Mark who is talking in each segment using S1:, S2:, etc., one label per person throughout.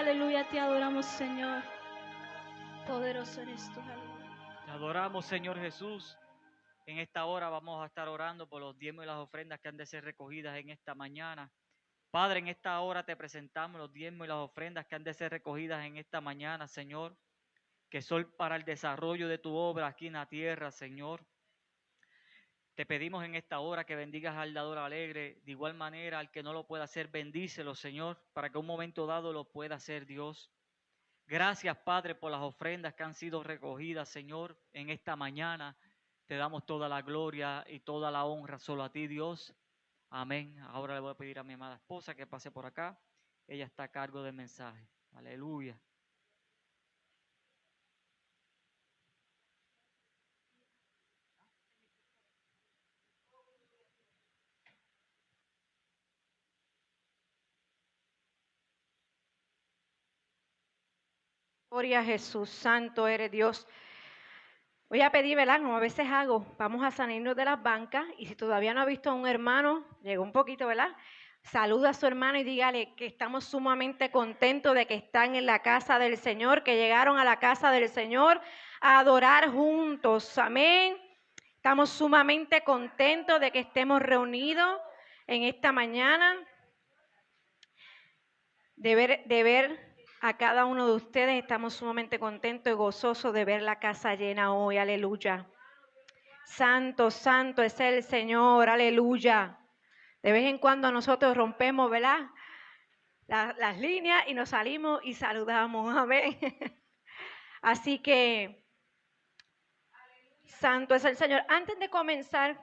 S1: aleluya, te adoramos, Señor. Poderoso eres tú, aleluya.
S2: Te adoramos, Señor Jesús. En esta hora vamos a estar orando por los diezmos y las ofrendas que han de ser recogidas en esta mañana. Padre, en esta hora te presentamos los diezmos y las ofrendas que han de ser recogidas en esta mañana, Señor, que son para el desarrollo de tu obra aquí en la tierra, Señor. Te pedimos en esta hora que bendigas al dador alegre, de igual manera al que no lo pueda hacer, bendícelo, Señor, para que un momento dado lo pueda hacer, Dios. Gracias, Padre, por las ofrendas que han sido recogidas, Señor, en esta mañana. Te damos toda la gloria y toda la honra solo a ti, Dios. Amén. Ahora le voy a pedir a mi amada esposa que pase por acá. Ella está a cargo del mensaje. Aleluya.
S3: Gloria a Jesús, santo eres Dios. Voy a pedir, ¿verdad? Como a veces hago, vamos a salirnos de las bancas y si todavía no ha visto a un hermano, llegó un poquito, ¿verdad? Saluda a su hermano y dígale que estamos sumamente contentos de que están en la casa del Señor, que llegaron a la casa del Señor a adorar juntos. Amén. Estamos sumamente contentos de que estemos reunidos en esta mañana, de ver a cada uno de ustedes. Estamos sumamente contentos y gozosos de ver la casa llena hoy, aleluya. Santo, santo es el Señor, aleluya. De vez en cuando nosotros rompemos, ¿verdad? Las líneas y nos salimos y saludamos, amén. Así que, santo es el Señor. Antes de comenzar,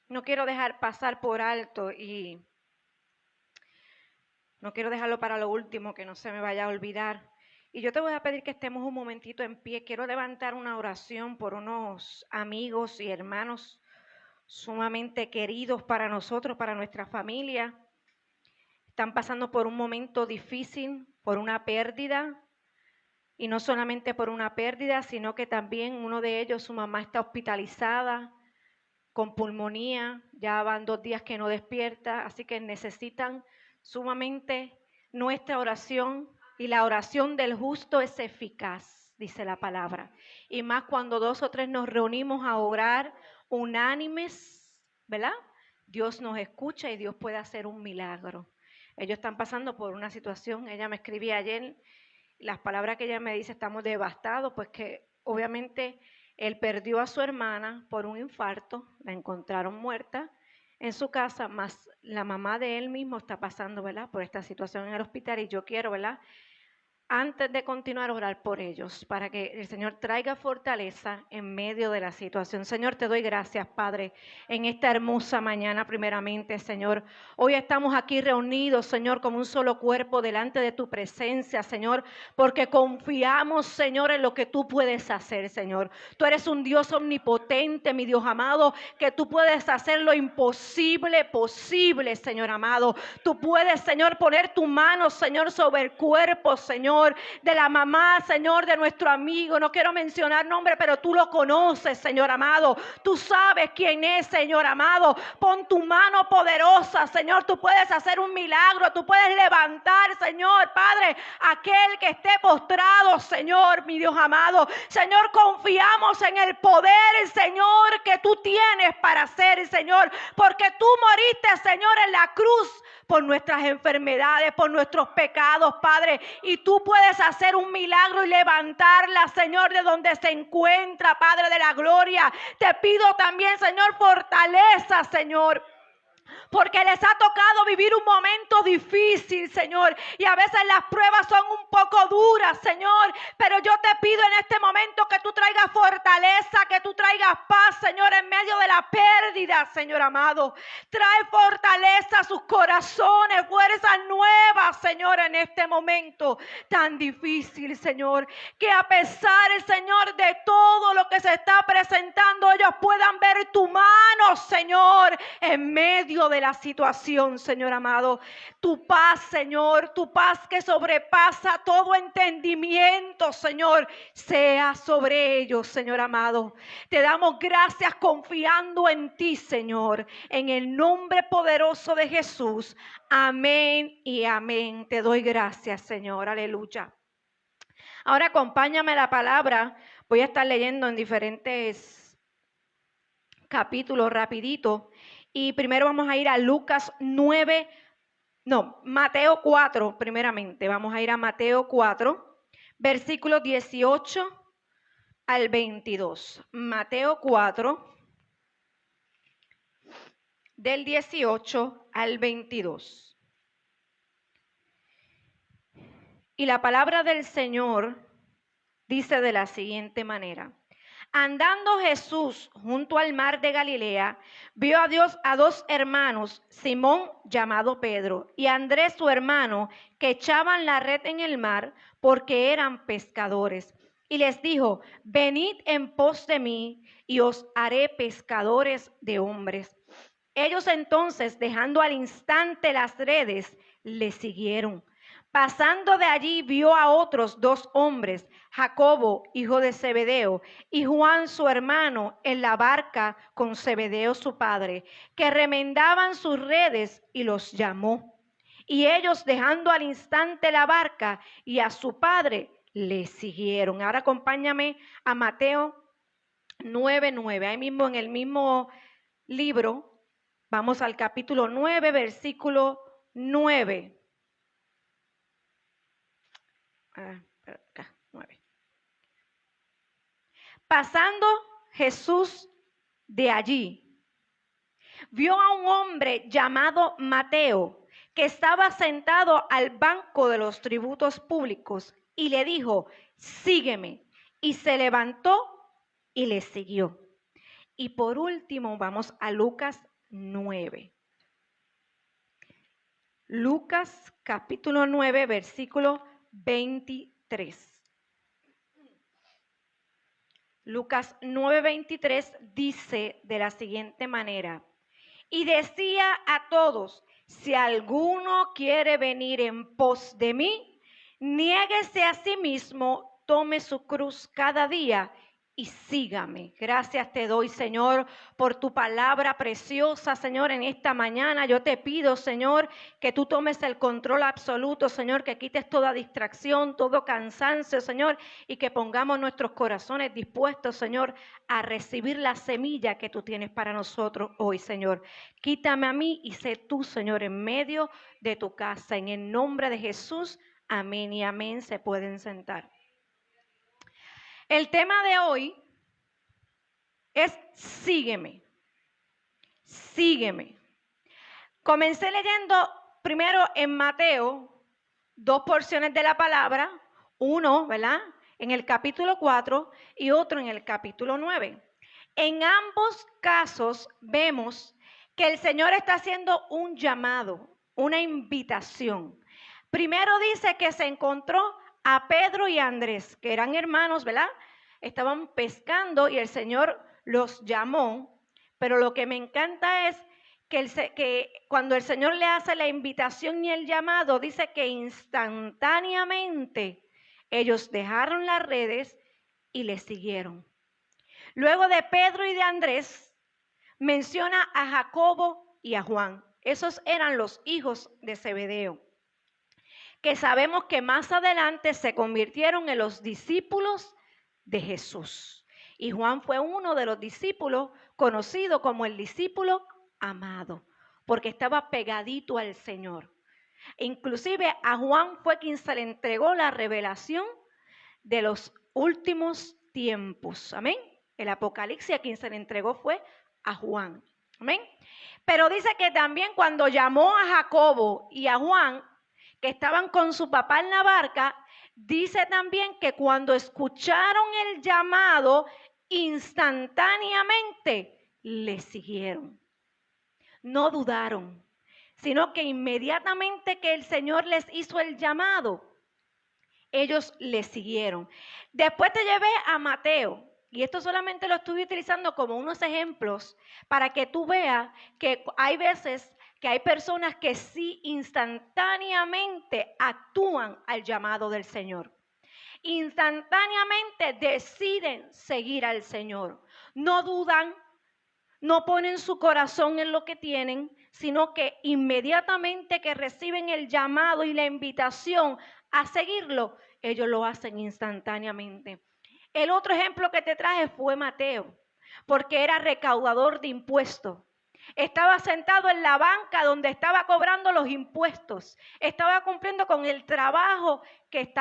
S3: no quiero dejar pasar por alto y no quiero dejarlo para lo último, que no se me vaya a olvidar. Y yo te voy a pedir que estemos un momentito en pie. Quiero levantar una oración por unos amigos y hermanos sumamente queridos para nosotros, para nuestra familia. Están pasando por un momento difícil, por una pérdida. Y no solamente por una pérdida, sino que también uno de ellos, su mamá está hospitalizada con pulmonía. Ya van 2 días que no despierta, así que necesitan sumamente nuestra oración, y la oración del justo es eficaz, dice la palabra. Y más cuando 2 o 3 nos reunimos a orar unánimes, ¿verdad? Dios nos escucha y Dios puede hacer un milagro. Ellos están pasando por una situación, ella me escribía ayer, las palabras que ella me dice, estamos devastados, pues que obviamente él perdió a su hermana por un infarto, la encontraron muerta en su casa, más la mamá de él mismo está pasando, ¿verdad?, por esta situación en el hospital, y yo quiero, ¿verdad?, antes de continuar, orar por ellos, para que el Señor traiga fortaleza en medio de la situación. Señor, te doy gracias, Padre, en esta hermosa mañana, primeramente, Señor. Hoy estamos aquí reunidos, Señor, como un solo cuerpo delante de tu presencia, Señor, porque confiamos, Señor, en lo que tú puedes hacer, Señor. Tú eres un Dios omnipotente, mi Dios amado, que tú puedes hacer lo imposible posible, Señor amado. Tú puedes, Señor, poner tu mano, Señor, sobre el cuerpo, Señor, de la mamá, Señor, de nuestro amigo. No quiero mencionar nombre, pero tú lo conoces, Señor amado. Tú sabes quién es, Señor amado. Pon tu mano poderosa, Señor. Tú puedes hacer un milagro. Tú puedes levantar, Señor, Padre, aquel que esté postrado, Señor, mi Dios amado. Señor, confiamos en el poder, Señor, que tú tienes para hacer, Señor, porque tú moriste, Señor, en la cruz por nuestras enfermedades, por nuestros pecados, Padre, y tú puedes hacer un milagro y levantarla, Señor, de donde se encuentra, Padre de la gloria. Te pido también, Señor, fortaleza, Señor, porque les ha tocado vivir un momento difícil, Señor, y a veces las pruebas son un poco duras, Señor, pero yo te pido en este momento que tú traigas fortaleza, que tú traigas paz, Señor, en medio de la pérdida, Señor amado. Trae fortaleza a sus corazones, fuerzas nuevas, Señor, en este momento tan difícil, Señor, que a pesar, Señor, de todo lo que se está presentando, ellos puedan ver tu mano, Señor, en medio de la situación, Señor amado. Tu paz, Señor, tu paz que sobrepasa todo entendimiento, Señor, sea sobre ellos, Señor amado. Te damos gracias confiando en ti, Señor, en el nombre poderoso de Jesús. Amén y amén. Te doy gracias, Señor. Aleluya. Ahora acompáñame a la palabra. Voy a estar leyendo en diferentes capítulos rapidito. Y primero vamos a ir a Mateo 4, primeramente. Vamos a ir a Mateo 4, versículos 18 al 22. Mateo 4, del 18 al 22. Y la palabra del Señor dice de la siguiente manera. Andando Jesús junto al mar de Galilea, vio a dos hermanos, Simón llamado Pedro y Andrés su hermano, que echaban la red en el mar porque eran pescadores. Y les dijo, venid en pos de mí y os haré pescadores de hombres. Ellos entonces, dejando al instante las redes, le siguieron. Pasando de allí vio a otros dos hombres, Jacobo, hijo de Zebedeo, y Juan su hermano, en la barca con Zebedeo su padre, que remendaban sus redes, y los llamó. Y ellos, dejando al instante la barca y a su padre, le siguieron. Ahora acompáñame a Mateo 9:9. Ahí mismo en el mismo libro, vamos al capítulo 9, versículo 9. Acá, 9. Pasando Jesús de allí, vio a un hombre llamado Mateo, que estaba sentado al banco de los tributos públicos, y le dijo, sígueme. Y se levantó y le siguió. Y por último vamos a Lucas 9. Lucas capítulo 9, versículo 23. Lucas 9:23 dice de la siguiente manera, y decía a todos, si alguno quiere venir en pos de mí, niéguese a sí mismo, tome su cruz cada día y sígame. Gracias te doy, Señor, por tu palabra preciosa, Señor, en esta mañana. Yo te pido, Señor, que tú tomes el control absoluto, Señor, que quites toda distracción, todo cansancio, Señor, y que pongamos nuestros corazones dispuestos, Señor, a recibir la semilla que tú tienes para nosotros hoy, Señor. Quítame a mí y sé tú, Señor, en medio de tu casa. En el nombre de Jesús, amén y amén. Se pueden sentar. El tema de hoy es sígueme, sígueme. Comencé leyendo primero en Mateo 2 porciones de la palabra, uno, ¿verdad?, en el capítulo 4 y otro en el capítulo 9. En ambos casos vemos que el Señor está haciendo un llamado, una invitación. Primero dice que se encontró a Pedro y a Andrés, que eran hermanos, ¿verdad? Estaban pescando y el Señor los llamó, pero lo que me encanta es que cuando el Señor le hace la invitación y el llamado, dice que instantáneamente ellos dejaron las redes y le siguieron. Luego de Pedro y de Andrés, menciona a Jacobo y a Juan. Esos eran los hijos de Zebedeo, que sabemos que más adelante se convirtieron en los discípulos de Jesús. Y Juan fue uno de los discípulos conocido como el discípulo amado, porque estaba pegadito al Señor. Inclusive a Juan fue quien se le entregó la revelación de los últimos tiempos. Amén. El Apocalipsis a quien se le entregó fue a Juan. Amén. Pero dice que también cuando llamó a Jacobo y a Juan, que estaban con su papá en la barca, dice también que cuando escucharon el llamado, instantáneamente le siguieron. No dudaron, sino que inmediatamente que el Señor les hizo el llamado, ellos le siguieron. Después te llevé a Mateo, y esto solamente lo estuve utilizando como unos ejemplos para que tú veas que hay veces que hay personas que sí instantáneamente actúan al llamado del Señor. Instantáneamente deciden seguir al Señor. No dudan, no ponen su corazón en lo que tienen, sino que inmediatamente que reciben el llamado y la invitación a seguirlo, ellos lo hacen instantáneamente. El otro ejemplo que te traje fue Mateo, porque era recaudador de impuestos. Estaba sentado en la banca donde estaba cobrando los impuestos. Estaba cumpliendo con el trabajo que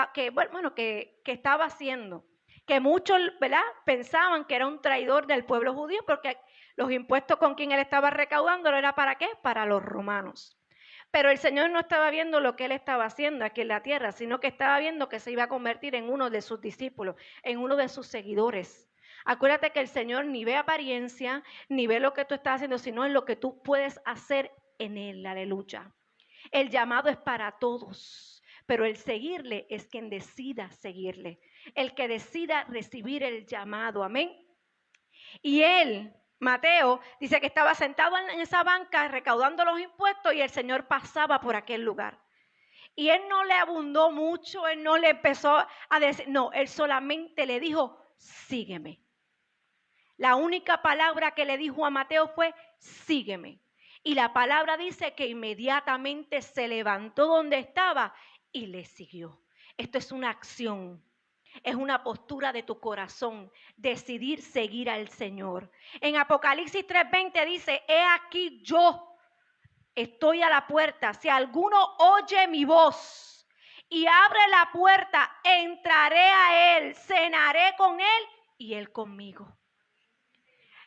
S3: estaba haciendo. Que muchos, ¿verdad?, pensaban que era un traidor del pueblo judío, porque los impuestos con quien él estaba recaudando era ¿para qué? Para los romanos. Pero el Señor no estaba viendo lo que él estaba haciendo aquí en la tierra, sino que estaba viendo que se iba a convertir en uno de sus discípulos, en uno de sus seguidores. Acuérdate que el Señor ni ve apariencia, ni ve lo que tú estás haciendo, sino en lo que tú puedes hacer en él. Aleluya. El llamado es para todos, pero el seguirle es quien decida seguirle. El que decida recibir el llamado. Amén. Y él, Mateo, dice que estaba sentado en esa banca recaudando los impuestos y el Señor pasaba por aquel lugar. Y él no le abundó mucho, él no le empezó a decir, no, él solamente le dijo, sígueme. La única palabra que le dijo a Mateo fue, sígueme. Y la palabra dice que inmediatamente se levantó donde estaba y le siguió. Esto es una acción. Es una postura de tu corazón, decidir seguir al Señor. En Apocalipsis 3:20 dice, he aquí yo estoy a la puerta. Si alguno oye mi voz y abre la puerta, entraré a él, cenaré con él y él conmigo.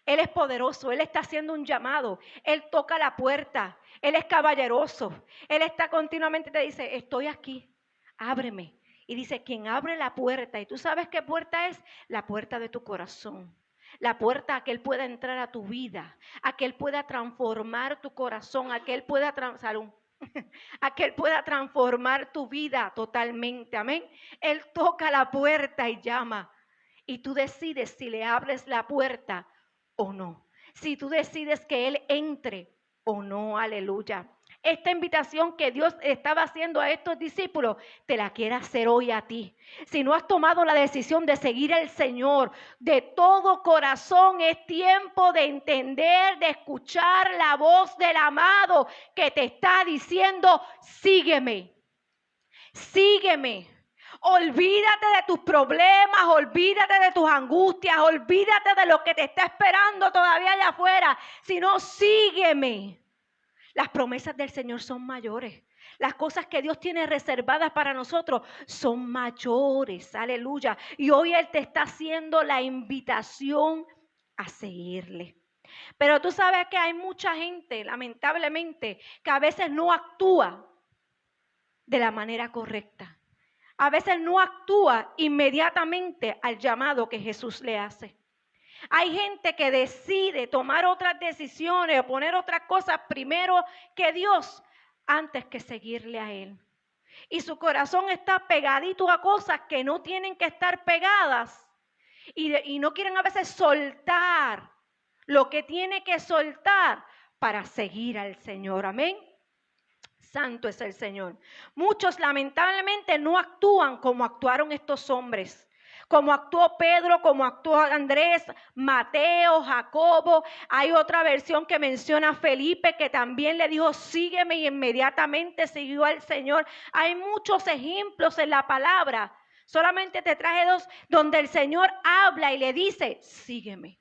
S3: Él es poderoso, Él está haciendo un llamado, Él toca la puerta, Él es caballeroso, Él está continuamente, te dice, estoy aquí, ábreme. Y dice, quien abre la puerta, y tú sabes qué puerta es, la puerta de tu corazón. La puerta a que Él pueda entrar a tu vida, a que Él pueda transformar tu corazón, a que Él pueda transformar tu vida totalmente, amén. Él toca la puerta y llama, y tú decides si le abres la puerta o no. Si tú decides que Él entre o no, aleluya. Esta invitación que Dios estaba haciendo a estos discípulos, te la quiere hacer hoy a ti. Si no has tomado la decisión de seguir al Señor de todo corazón, es tiempo de entender, de escuchar la voz del amado que te está diciendo, sígueme, sígueme. Olvídate de tus problemas, olvídate de tus angustias, olvídate de lo que te está esperando todavía allá afuera, sino sígueme. Las promesas del Señor son mayores. Las cosas que Dios tiene reservadas para nosotros son mayores, aleluya. Y hoy Él te está haciendo la invitación a seguirle. Pero tú sabes que hay mucha gente, lamentablemente, que a veces no actúa de la manera correcta. A veces no actúa inmediatamente al llamado que Jesús le hace. Hay gente que decide tomar otras decisiones o poner otras cosas primero que Dios antes que seguirle a Él. Y su corazón está pegadito a cosas que no tienen que estar pegadas y no quieren a veces soltar lo que tiene que soltar para seguir al Señor. Amén. Santo es el Señor. Muchos lamentablemente no actúan como actuaron estos hombres. Como actuó Pedro, como actuó Andrés, Mateo, Jacobo. Hay otra versión que menciona a Felipe, que también le dijo, sígueme, y inmediatamente siguió al Señor. Hay muchos ejemplos en la palabra. Solamente te traje dos donde el Señor habla y le dice, sígueme.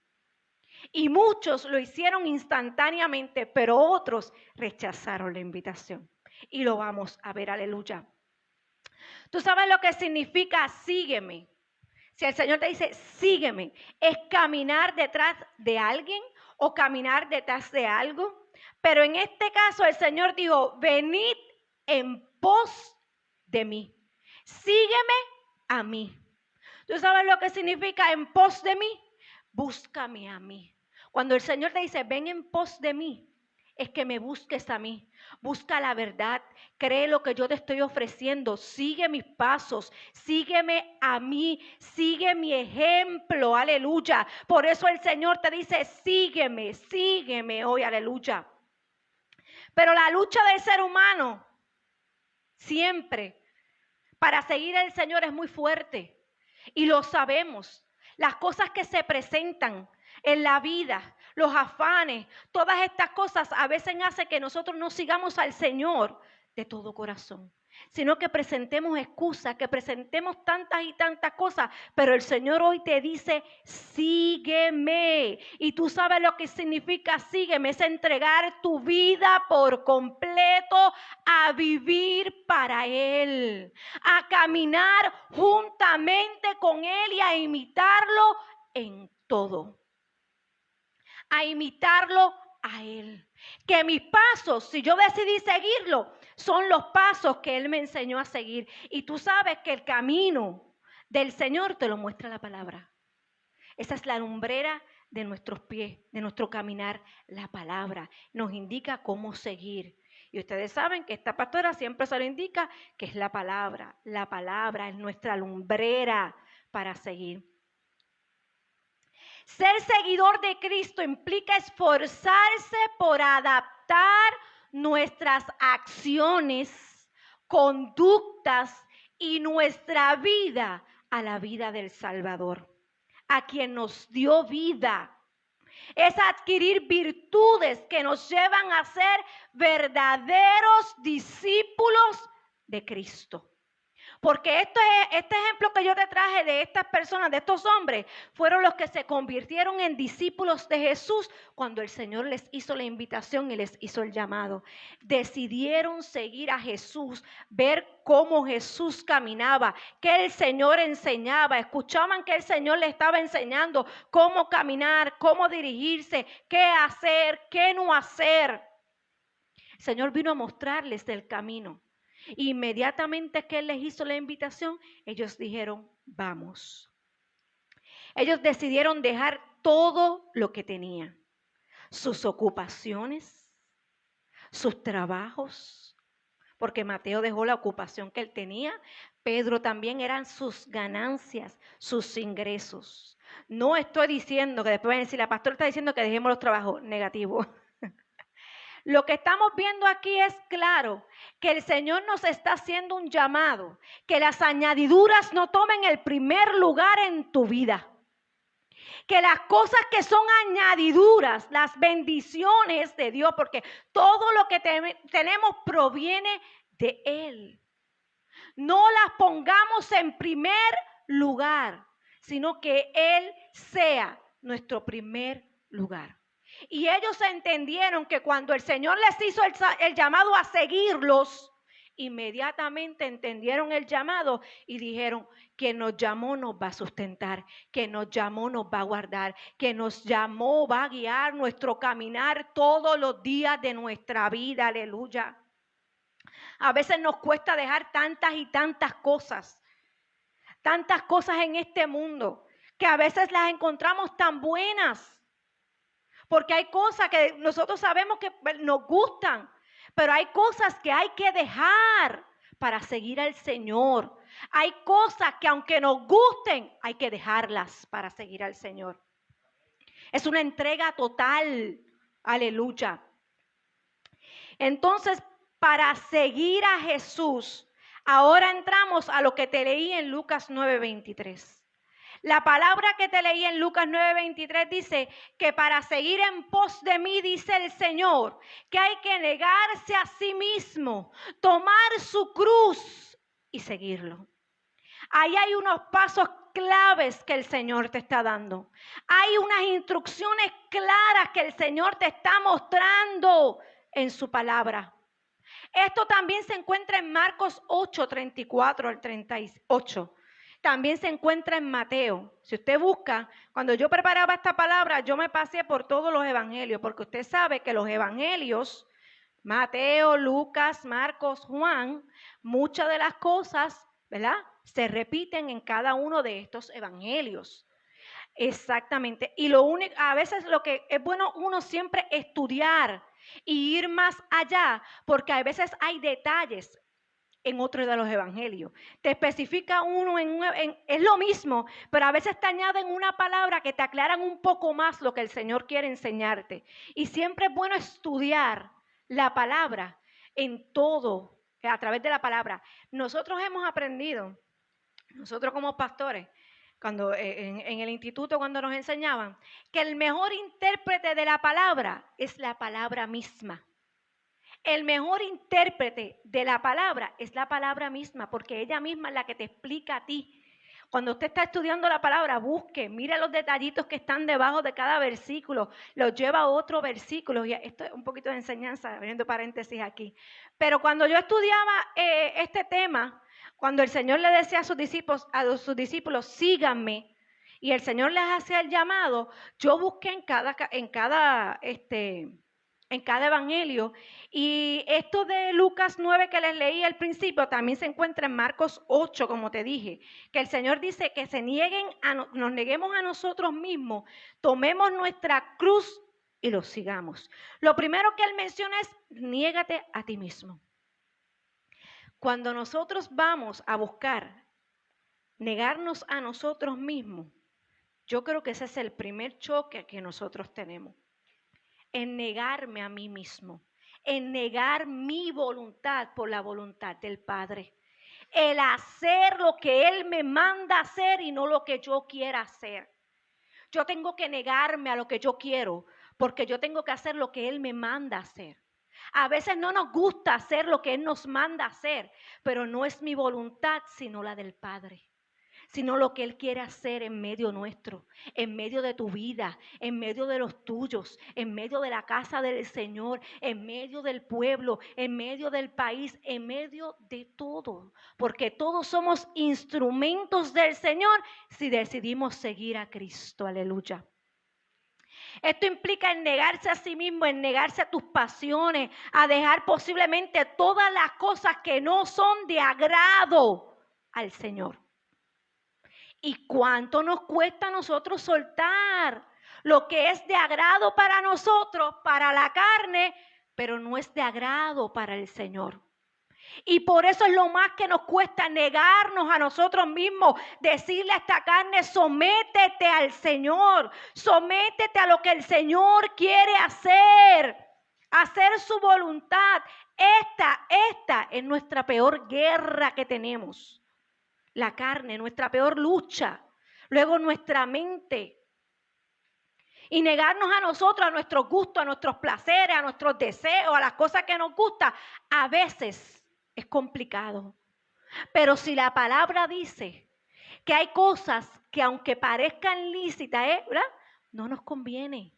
S3: Y muchos lo hicieron instantáneamente, pero otros rechazaron la invitación. Y lo vamos a ver, aleluya. ¿Tú sabes lo que significa sígueme? Si el Señor te dice sígueme, ¿es caminar detrás de alguien o caminar detrás de algo? Pero en este caso el Señor dijo, venid en pos de mí. Sígueme a mí. ¿Tú sabes lo que significa en pos de mí? Búscame a mí. Cuando el Señor te dice, ven en pos de mí, es que me busques a mí. Busca la verdad, cree lo que yo te estoy ofreciendo, sigue mis pasos, sígueme a mí, sigue mi ejemplo, aleluya. Por eso el Señor te dice, sígueme, sígueme hoy, aleluya. Pero la lucha del ser humano, siempre, para seguir al Señor es muy fuerte. Y lo sabemos, las cosas que se presentan en la vida, los afanes, todas estas cosas a veces hacen que nosotros no sigamos al Señor de todo corazón, sino que presentemos excusas, que presentemos tantas y tantas cosas, pero el Señor hoy te dice, sígueme. Y tú sabes lo que significa sígueme, es entregar tu vida por completo a vivir para Él, a caminar juntamente con Él y a imitarlo en todo. A imitarlo a Él. Que mis pasos, si yo decidí seguirlo, son los pasos que Él me enseñó a seguir. Y tú sabes que el camino del Señor te lo muestra la palabra. Esa es la lumbrera de nuestros pies, de nuestro caminar. La palabra nos indica cómo seguir. Y ustedes saben que esta pastora siempre se lo indica, que es la palabra. La palabra es nuestra lumbrera para seguir. Ser seguidor de Cristo implica esforzarse por adaptar nuestras acciones, conductas y nuestra vida a la vida del Salvador, a quien nos dio vida. Es adquirir virtudes que nos llevan a ser verdaderos discípulos de Cristo. Porque este ejemplo que yo te traje de estas personas, de estos hombres, fueron los que se convirtieron en discípulos de Jesús cuando el Señor les hizo la invitación y les hizo el llamado. Decidieron seguir a Jesús, ver cómo Jesús caminaba, qué el Señor enseñaba. Escuchaban que el Señor les estaba enseñando cómo caminar, cómo dirigirse, qué hacer, qué no hacer. El Señor vino a mostrarles el camino. Inmediatamente que Él les hizo la invitación, ellos dijeron, vamos. Ellos decidieron dejar todo lo que tenían, sus ocupaciones, sus trabajos, porque Mateo dejó la ocupación que él tenía, Pedro también eran sus ganancias, sus ingresos. No estoy diciendo que después van a decir, la pastora está diciendo que dejemos los trabajos, negativo. Lo que estamos viendo aquí es claro que el Señor nos está haciendo un llamado, que las añadiduras no tomen el primer lugar en tu vida. Que las cosas que son añadiduras, las bendiciones de Dios, porque todo lo que tenemos proviene de Él. No las pongamos en primer lugar, sino que Él sea nuestro primer lugar. Y ellos entendieron que cuando el Señor les hizo el llamado a seguirlos, inmediatamente entendieron el llamado y dijeron, que nos llamó nos va a sustentar, que nos llamó nos va a guardar, que nos llamó va a guiar nuestro caminar todos los días de nuestra vida, aleluya. A veces nos cuesta dejar tantas y tantas cosas en este mundo, que a veces las encontramos tan buenas. Porque hay cosas que nosotros sabemos que nos gustan, pero hay cosas que hay que dejar para seguir al Señor. Hay cosas que aunque nos gusten, hay que dejarlas para seguir al Señor. Es una entrega total. Aleluya. Entonces, para seguir a Jesús, ahora entramos a lo que te leí en Lucas 9:23. La palabra que te leí en Lucas 9:23 dice que para seguir en pos de mí, dice el Señor, que hay que negarse a sí mismo, tomar su cruz y seguirlo. Ahí hay unos pasos claves que el Señor te está dando. Hay unas instrucciones claras que el Señor te está mostrando en su palabra. Esto también se encuentra en Marcos 8:34 al 38. También se encuentra en Mateo. Si usted busca, cuando yo preparaba esta palabra, yo me pasé por todos los evangelios, porque usted sabe que los evangelios, Mateo, Lucas, Marcos, Juan, muchas de las cosas, ¿verdad?, se repiten en cada uno de estos evangelios. Exactamente. Y a veces lo que es bueno uno siempre estudiar y ir más allá, porque a veces hay detalles en otro de los evangelios. Te especifica uno es lo mismo, pero a veces te añaden una palabra que te aclaran un poco más lo que el Señor quiere enseñarte. Y siempre es bueno estudiar la palabra en todo, a través de la palabra. Nosotros hemos aprendido, nosotros como pastores, cuando en el instituto cuando nos enseñaban, que el mejor intérprete de la palabra es la palabra misma. El mejor intérprete de la palabra es la palabra misma, porque ella misma es la que te explica a ti. Cuando usted está estudiando la palabra, busque, mire los detallitos que están debajo de cada versículo, los lleva a otro versículo. Y esto es un poquito de enseñanza, abriendo paréntesis aquí. Pero cuando yo estudiaba este tema, cuando el Señor le decía a sus discípulos, síganme, y el Señor les hacía el llamado, yo busqué en cada evangelio. Y esto de Lucas 9 que les leí al principio también se encuentra en Marcos 8, como te dije, que el Señor dice que nos neguemos a nosotros mismos, tomemos nuestra cruz y los sigamos. Lo primero que Él menciona es, niégate a ti mismo. Cuando nosotros vamos a buscar negarnos a nosotros mismos, yo creo que ese es el primer choque que nosotros tenemos. En negarme a mí mismo, en negar mi voluntad por la voluntad del Padre. El hacer lo que Él me manda hacer y no lo que yo quiera hacer. Yo tengo que negarme a lo que yo quiero, porque yo tengo que hacer lo que Él me manda hacer. A veces no nos gusta hacer lo que Él nos manda hacer, pero no es mi voluntad, sino la del Padre. Sino lo que Él quiere hacer en medio nuestro, en medio de tu vida, en medio de los tuyos, en medio de la casa del Señor, en medio del pueblo, en medio del país, en medio de todo. Porque todos somos instrumentos del Señor si decidimos seguir a Cristo. Aleluya. Esto implica en negarse a sí mismo, en negarse a tus pasiones, a dejar posiblemente todas las cosas que no son de agrado al Señor. ¿Y cuánto nos cuesta a nosotros soltar lo que es de agrado para nosotros, para la carne, pero no es de agrado para el Señor? Y por eso es lo más que nos cuesta negarnos a nosotros mismos, decirle a esta carne, sométete al Señor, sométete a lo que el Señor quiere hacer su voluntad. Esta es nuestra peor guerra que tenemos. La carne, nuestra peor lucha. Luego nuestra mente. Y negarnos a nosotros, a nuestros gustos, a nuestros placeres, a nuestros deseos, a las cosas que nos gustan, a veces es complicado. Pero si la palabra dice que hay cosas que aunque parezcan lícitas, ¿verdad?, no nos conviene,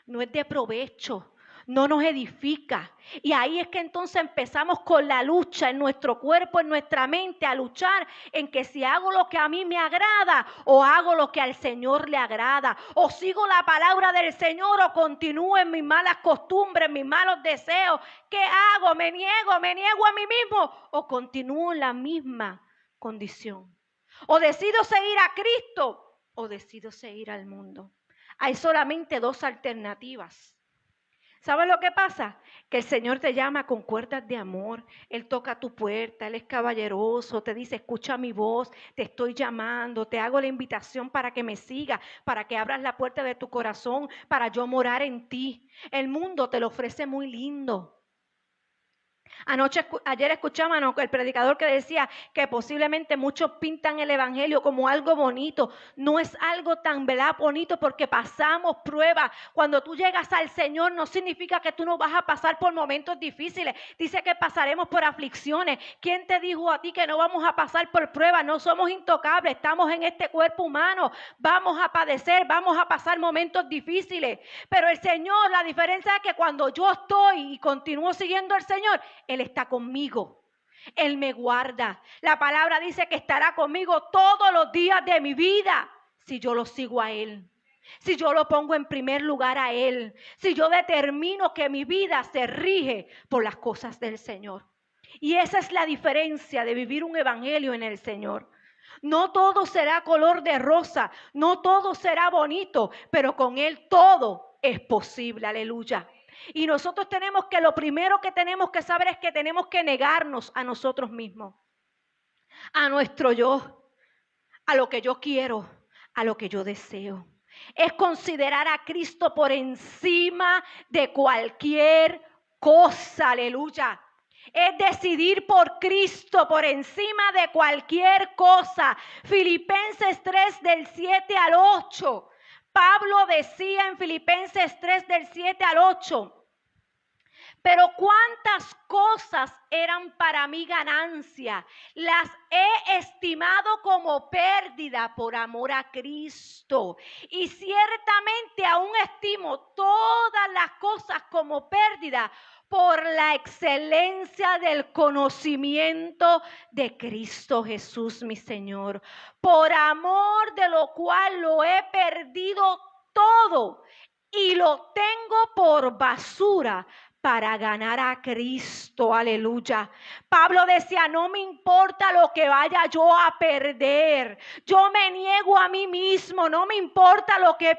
S3: no es de provecho, no nos edifica. Y ahí es que entonces empezamos con la lucha en nuestro cuerpo, en nuestra mente, a luchar en que si hago lo que a mí me agrada o hago lo que al Señor le agrada, o sigo la palabra del Señor o continúo en mis malas costumbres, en mis malos deseos. ¿Qué hago? ¿Me niego a mí mismo o continúo en la misma condición? O decido seguir a Cristo o decido seguir al mundo. Hay solamente dos alternativas. ¿Sabes lo que pasa? Que el Señor te llama con cuerdas de amor. Él toca tu puerta, Él es caballeroso, te dice, escucha mi voz, te estoy llamando, te hago la invitación para que me sigas, para que abras la puerta de tu corazón, para yo morar en ti. El mundo te lo ofrece muy lindo. Ayer escuchábamos el predicador que decía que posiblemente muchos pintan el evangelio como algo bonito. No es algo tan, ¿verdad?, bonito, porque pasamos pruebas. Cuando tú llegas al Señor no significa que tú no vas a pasar por momentos difíciles. Dice que pasaremos por aflicciones. ¿Quién te dijo a ti que no vamos a pasar por pruebas? No somos intocables, estamos en este cuerpo humano. Vamos a padecer, vamos a pasar momentos difíciles. Pero el Señor, la diferencia es que cuando yo estoy y continúo siguiendo al Señor, Él está conmigo, Él me guarda. La palabra dice que estará conmigo todos los días de mi vida si yo lo sigo a Él, si yo lo pongo en primer lugar a Él, si yo determino que mi vida se rige por las cosas del Señor. Y esa es la diferencia de vivir un evangelio en el Señor. No todo será color de rosa, no todo será bonito, pero con Él todo es posible, aleluya. Y nosotros tenemos que, lo primero que tenemos que saber es que tenemos que negarnos a nosotros mismos, a nuestro yo, a lo que yo quiero, a lo que yo deseo. Es considerar a Cristo por encima de cualquier cosa, aleluya. es decidir por Cristo por encima de cualquier cosa. Filipenses 3 del 7 al 8. Pablo decía en Filipenses 3 del 7 al 8. Pero cuántas cosas eran para mí ganancia, las he estimado como pérdida por amor a Cristo. Y ciertamente aún estimo todas las cosas como pérdida por la excelencia del conocimiento de Cristo Jesús, mi Señor. Por amor de lo cual lo he perdido todo y lo tengo por basura para ganar a Cristo, aleluya. Pablo decía, no me importa lo que vaya yo a perder. Yo me niego a mí mismo, no me importa lo que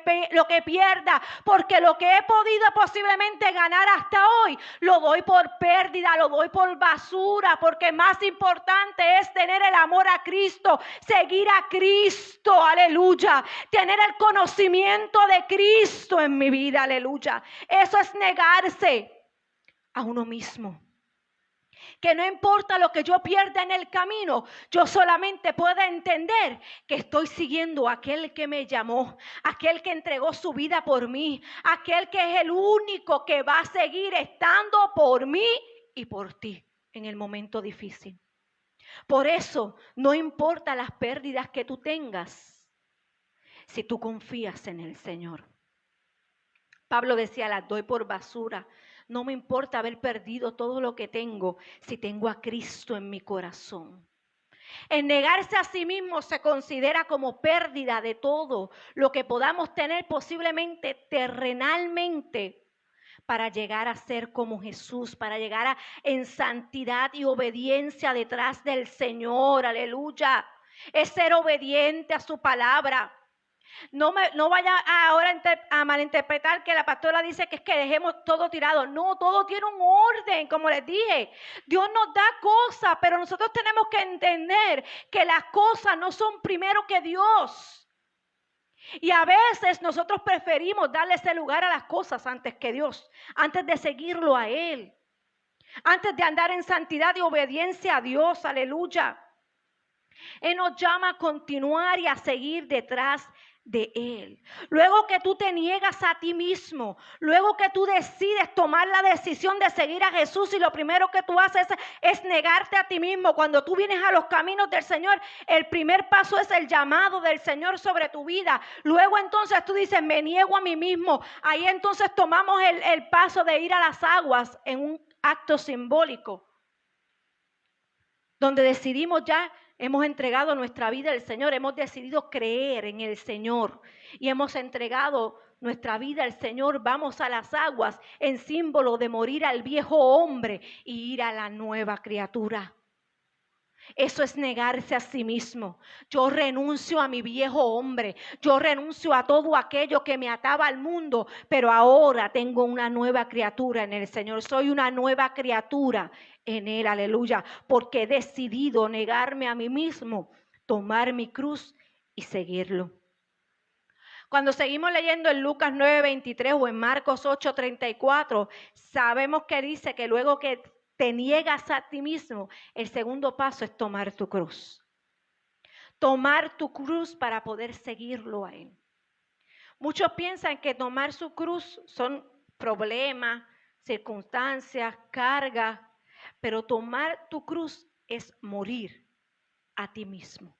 S3: pierda, porque lo que he podido posiblemente ganar hasta hoy, lo doy por pérdida, lo doy por basura, porque más importante es tener el amor a Cristo, seguir a Cristo, aleluya. Tener el conocimiento de Cristo en mi vida, aleluya. Eso es negarse a uno mismo. Que no importa lo que yo pierda en el camino, yo solamente puedo entender que estoy siguiendo a aquel que me llamó, aquel que entregó su vida por mí, aquel que es el único que va a seguir estando por mí y por ti en el momento difícil. Por eso, no importa las pérdidas que tú tengas, si tú confías en el Señor. Pablo decía, las doy por basura. No me importa haber perdido todo lo que tengo si tengo a Cristo en mi corazón. El negarse a sí mismo se considera como pérdida de todo lo que podamos tener posiblemente terrenalmente para llegar a ser como Jesús, para llegar en santidad y obediencia detrás del Señor. Aleluya. Es ser obediente a su palabra. No vaya ahora a malinterpretar que la pastora dice que es que dejemos todo tirado. No, todo tiene un orden, como les dije. Dios nos da cosas, pero nosotros tenemos que entender que las cosas no son primero que Dios. Y a veces nosotros preferimos darle ese lugar a las cosas antes que Dios, antes de seguirlo a Él, antes de andar en santidad y obediencia a Dios. Aleluya. Él nos llama a continuar y a seguir detrás de Él. Luego que tú te niegas a ti mismo, luego que tú decides tomar la decisión de seguir a Jesús y lo primero que tú haces es negarte a ti mismo. Cuando tú vienes a los caminos del Señor, el primer paso es el llamado del Señor sobre tu vida. Luego entonces tú dices, me niego a mí mismo. Ahí entonces tomamos el paso de ir a las aguas en un acto simbólico, donde decidimos ya. Hemos entregado nuestra vida al Señor, hemos decidido creer en el Señor y hemos entregado nuestra vida al Señor. Vamos a las aguas en símbolo de morir al viejo hombre y ir a la nueva criatura. Eso es negarse a sí mismo. Yo renuncio a mi viejo hombre, yo renuncio a todo aquello que me ataba al mundo, pero ahora tengo una nueva criatura en el Señor. Soy una nueva criatura en Él, aleluya, porque he decidido negarme a mí mismo, tomar mi cruz y seguirlo. Cuando seguimos leyendo en Lucas 9:23 o en Marcos 8:34, sabemos que dice que luego que te niegas a ti mismo, el segundo paso es tomar tu cruz. Tomar tu cruz para poder seguirlo a Él. Muchos piensan que tomar su cruz son problemas, circunstancias, cargas, pero tomar tu cruz es morir a ti mismo.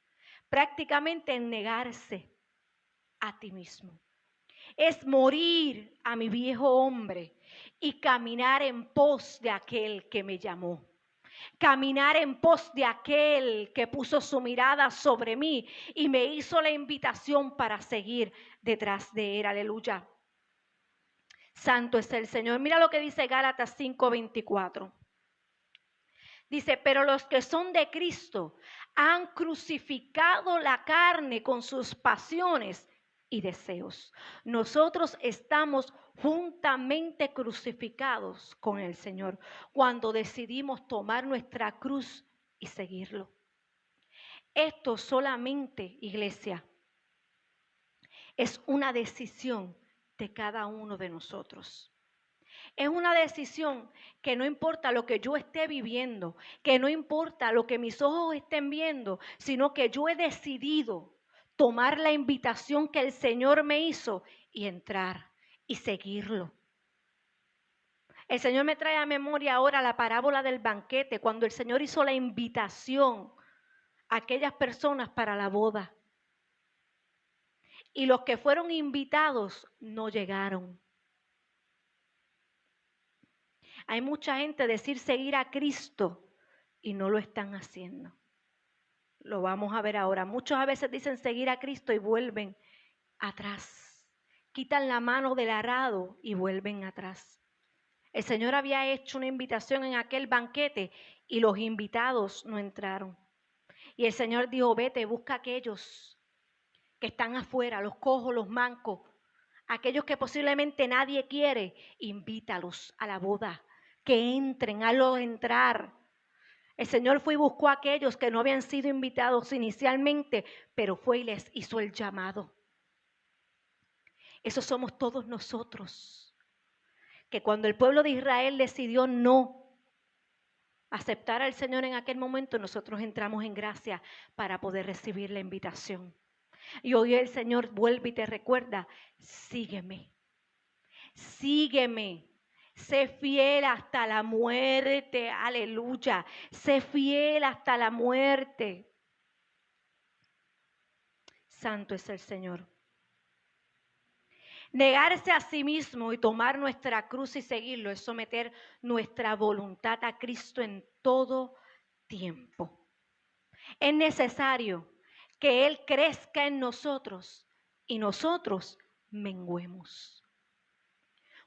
S3: Prácticamente negarse a ti mismo. Es morir a mi viejo hombre y caminar en pos de aquel que me llamó. Caminar en pos de aquel que puso su mirada sobre mí y me hizo la invitación para seguir detrás de Él. Aleluya. Santo es el Señor. Mira lo que dice Gálatas 5:24. Dice, pero los que son de Cristo han crucificado la carne con sus pasiones y deseos. Nosotros estamos juntamente crucificados con el Señor cuando decidimos tomar nuestra cruz y seguirlo. Esto solamente, iglesia, es una decisión de cada uno de nosotros. Es una decisión que no importa lo que yo esté viviendo, que no importa lo que mis ojos estén viendo, sino que yo he decidido tomar la invitación que el Señor me hizo y entrar y seguirlo. El Señor me trae a memoria ahora la parábola del banquete, cuando el Señor hizo la invitación a aquellas personas para la boda. Y los que fueron invitados no llegaron. Hay mucha gente decir seguir a Cristo y no lo están haciendo. Lo vamos a ver ahora. Muchos a veces dicen seguir a Cristo y vuelven atrás. Quitan la mano del arado y vuelven atrás. El Señor había hecho una invitación en aquel banquete y los invitados no entraron. Y el Señor dijo, vete, busca a aquellos que están afuera, los cojos, los mancos, aquellos que posiblemente nadie quiere, invítalos a la boda, que entren, hazlos entrar. El Señor fue y buscó a aquellos que no habían sido invitados inicialmente, pero fue y les hizo el llamado. Esos somos todos nosotros, que cuando el pueblo de Israel decidió no aceptar al Señor en aquel momento, nosotros entramos en gracia para poder recibir la invitación. Y hoy el Señor vuelve y te recuerda, sígueme, sígueme, sé fiel hasta la muerte, aleluya, sé fiel hasta la muerte. Santo es el Señor. Negarse a sí mismo y tomar nuestra cruz y seguirlo es someter nuestra voluntad a Cristo en todo tiempo. Es necesario que Él crezca en nosotros y nosotros menguemos.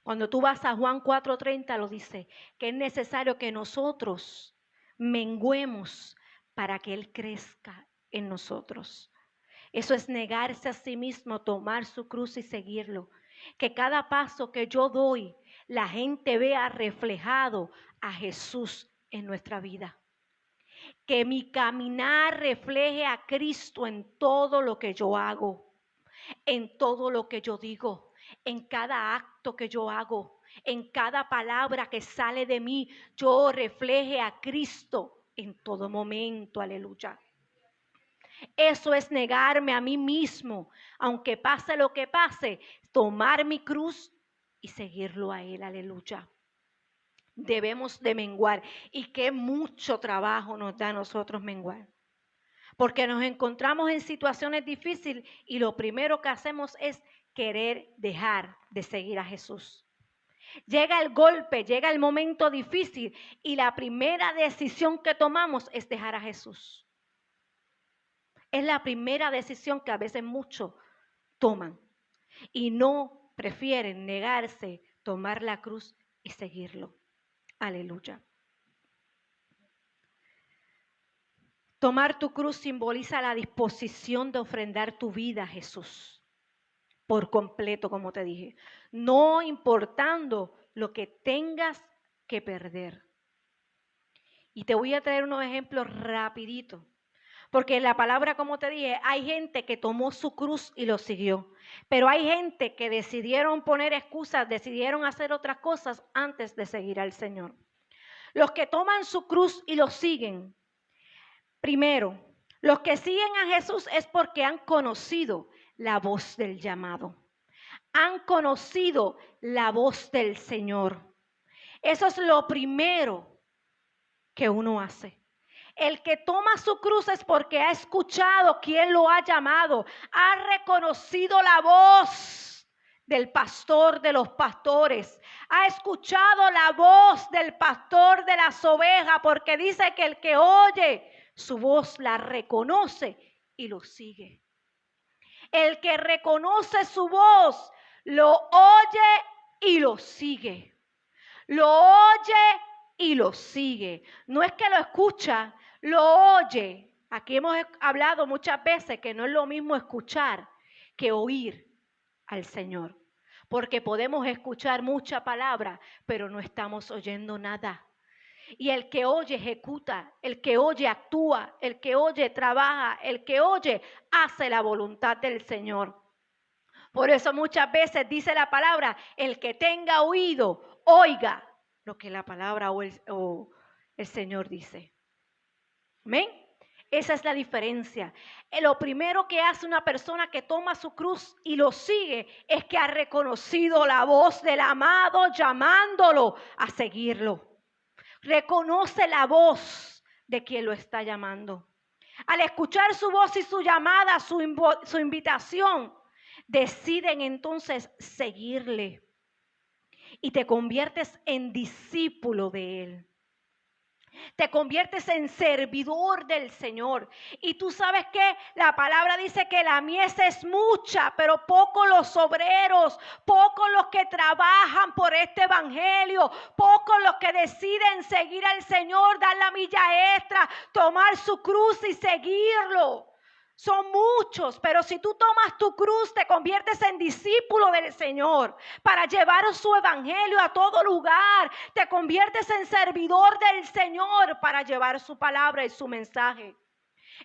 S3: Cuando tú vas a Juan 4:30 lo dice, que es necesario que nosotros menguemos para que Él crezca en nosotros. Eso es negarse a sí mismo, tomar su cruz y seguirlo. Que cada paso que yo doy, la gente vea reflejado a Jesús en nuestra vida. Que mi caminar refleje a Cristo en todo lo que yo hago, en todo lo que yo digo, en cada acto que yo hago, en cada palabra que sale de mí, yo refleje a Cristo en todo momento, aleluya. Eso es negarme a mí mismo, aunque pase lo que pase, tomar mi cruz y seguirlo a Él, aleluya. Debemos de menguar y qué mucho trabajo nos da a nosotros menguar. Porque nos encontramos en situaciones difíciles y lo primero que hacemos es querer dejar de seguir a Jesús. Llega el golpe, llega el momento difícil y la primera decisión que tomamos es dejar a Jesús. Es la primera decisión que a veces muchos toman y no prefieren negarse, tomar la cruz y seguirlo. Aleluya. Tomar tu cruz simboliza la disposición de ofrendar tu vida a Jesús por completo, como te dije, no importando lo que tengas que perder. Y te voy a traer unos ejemplos rapidito. Porque en la palabra, como te dije, hay gente que tomó su cruz y lo siguió. Pero hay gente que decidieron poner excusas, decidieron hacer otras cosas antes de seguir al Señor. Los que toman su cruz y lo siguen, primero, los que siguen a Jesús es porque han conocido la voz del llamado. Han conocido la voz del Señor. Eso es lo primero que uno hace. El que toma su cruz es porque ha escuchado quién lo ha llamado, ha reconocido la voz del pastor de los pastores, ha escuchado la voz del pastor de las ovejas, porque dice que el que oye su voz la reconoce y lo sigue. El que reconoce su voz lo oye y lo sigue. Lo oye y lo sigue. No es que lo escucha, lo oye. Aquí hemos hablado muchas veces que no es lo mismo escuchar que oír al Señor. Porque podemos escuchar mucha palabra, pero no estamos oyendo nada. Y el que oye ejecuta, el que oye actúa, el que oye trabaja, el que oye hace la voluntad del Señor. Por eso muchas veces dice la palabra, el que tenga oído, oiga lo que la palabra o el Señor dice. Amén. Esa es la diferencia. Lo primero que hace una persona que toma su cruz y lo sigue es que ha reconocido la voz del amado llamándolo a seguirlo. Reconoce la voz de quien lo está llamando. Al escuchar su voz y su llamada, su invitación, deciden entonces seguirle y te conviertes en discípulo de él. Te conviertes en servidor del Señor. Y tú sabes que la palabra dice que la mies es mucha, pero pocos los obreros, pocos los que trabajan por este evangelio, pocos los que deciden seguir al Señor, dar la milla extra, tomar su cruz y seguirlo. Son muchos, pero si tú tomas tu cruz, te conviertes en discípulo del Señor para llevar su evangelio a todo lugar. Te conviertes en servidor del Señor para llevar su palabra y su mensaje.